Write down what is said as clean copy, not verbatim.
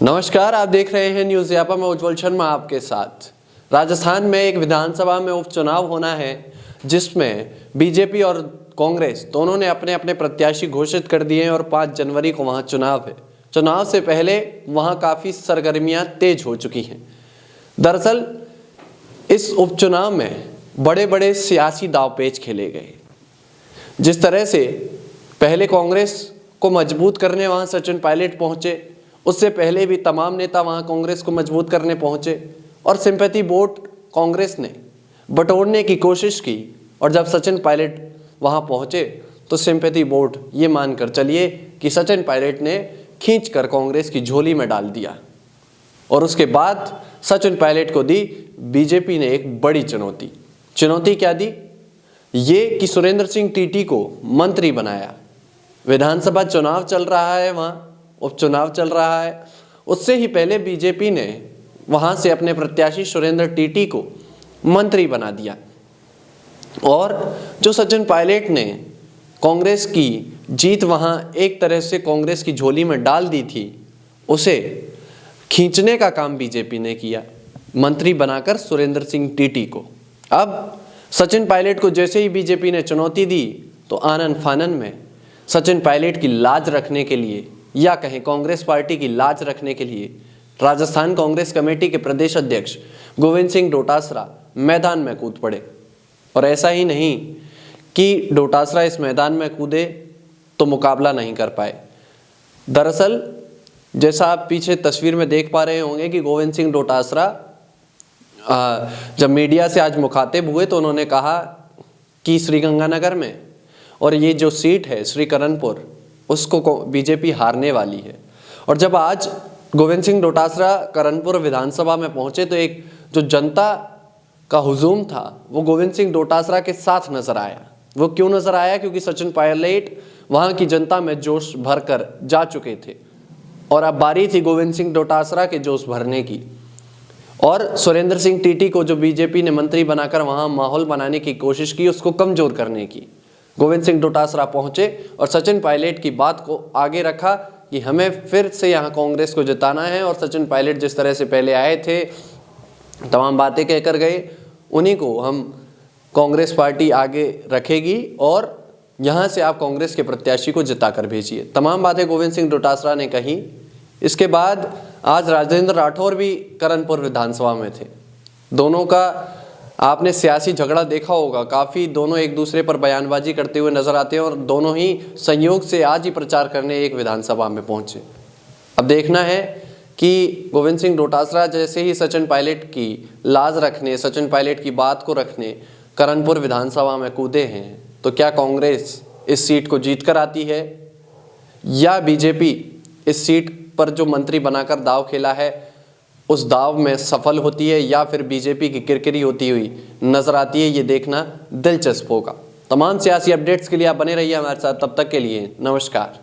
नमस्कार, आप देख रहे हैं न्यूज़ यापा में उज्जवल शर्मा आपके साथ। राजस्थान में एक विधानसभा में उपचुनाव होना है जिसमें बीजेपी और कांग्रेस दोनों ने अपने अपने प्रत्याशी घोषित कर दिए हैं और 5 जनवरी को वहां चुनाव है। चुनाव से पहले वहां काफ़ी सरगर्मियां तेज हो चुकी हैं। दरअसल इस उपचुनाव में बड़े बड़े सियासी दांवपेच खेले गए। जिस तरह से पहले कांग्रेस को मजबूत करने वहां सचिन पायलट पहुंचे, उससे पहले भी तमाम नेता वहां कांग्रेस को मजबूत करने पहुंचे और सिंपैथी वोट कांग्रेस ने बटोरने की कोशिश की। और जब सचिन पायलट वहां पहुंचे तो सिंपैथी वोट ये मानकर चलिए कि सचिन पायलट ने खींचकर कांग्रेस की झोली में डाल दिया। और उसके बाद सचिन पायलट को दी बीजेपी ने एक बड़ी चुनौती। चुनौती क्या दी? ये कि सुरेंद्र सिंह टीटी को मंत्री बनाया। विधानसभा चुनाव चल रहा है, वहाँ उपचुनाव चल रहा है। उससे ही पहले बीजेपी ने वहां से अपने प्रत्याशी सुरेंद्र टीटी को मंत्री बना दिया। और जो सचिन पायलट ने कांग्रेस की जीत वहां एक तरह से कांग्रेस की झोली में डाल दी थी, उसे खींचने का काम बीजेपी ने किया, मंत्री बनाकर सुरेंद्र सिंह टीटी को। अब सचिन पायलट को जैसे ही बीजेपी ने चुनौती दी तो आनन फानन में सचिन पायलट की लाज रखने के लिए या कहें कांग्रेस पार्टी की लाज रखने के लिए राजस्थान कांग्रेस कमेटी के प्रदेश अध्यक्ष गोविंद सिंह डोटासरा मैदान में कूद पड़े। और ऐसा ही नहीं कि डोटासरा इस मैदान में कूदे तो मुकाबला नहीं कर पाए। दरअसल जैसा आप पीछे तस्वीर में देख पा रहे होंगे कि गोविंद सिंह डोटासरा जब मीडिया से आज मुखातिब हुए तो उन्होंने कहा कि श्रीगंगानगर में और ये जो सीट है श्रीकरणपुर, उसको बीजेपी हारने वाली है। और जब आज गोविंद सिंह डोटासरा करणपुर विधानसभा में पहुंचे तो एक जो जनता का हुजूम था वो गोविंद सिंह डोटासरा के साथ नजर आया। वो क्यों नजर आया? क्योंकि सचिन पायलट वहां की जनता में जोश भरकर जा चुके थे और अब बारी थी गोविंद सिंह डोटासरा के जोश भरने की। और सुरेंद्र सिंह टीटी को जो बीजेपी ने मंत्री बनाकर वहां माहौल बनाने की कोशिश की, उसको कमजोर करने की। गोविंद सिंह डोटासरा पहुंचे और सचिन पायलट की बात को आगे रखा कि हमें फिर से यहाँ कांग्रेस को जिताना है। और सचिन पायलट जिस तरह से पहले आए थे, तमाम बातें कहकर गए, उन्हीं को हम कांग्रेस पार्टी आगे रखेगी और यहाँ से आप कांग्रेस के प्रत्याशी को जिता कर भेजिए। तमाम बातें गोविंद सिंह डोटासरा ने कही। इसके बाद आज राजेंद्र राठौर भी करणपुर विधानसभा में थे। दोनों का आपने सियासी झगड़ा देखा होगा, काफ़ी दोनों एक दूसरे पर बयानबाजी करते हुए नजर आते हैं और दोनों ही संयोग से आज ही प्रचार करने एक विधानसभा में पहुंचे। अब देखना है कि गोविंद सिंह डोटासरा जैसे ही सचिन पायलट की लाज रखने, सचिन पायलट की बात को रखने करणपुर विधानसभा में कूदे हैं तो क्या कांग्रेस इस सीट को जीत कर आती है या बीजेपी इस सीट पर जो मंत्री बनाकर दाव खेला है उस दाव में सफल होती है या फिर बीजेपी की किरकिरी होती हुई नजर आती है। ये देखना दिलचस्प होगा। तमाम सियासी अपडेट्स के लिए आप बने रहिए हमारे साथ। तब तक के लिए नमस्कार।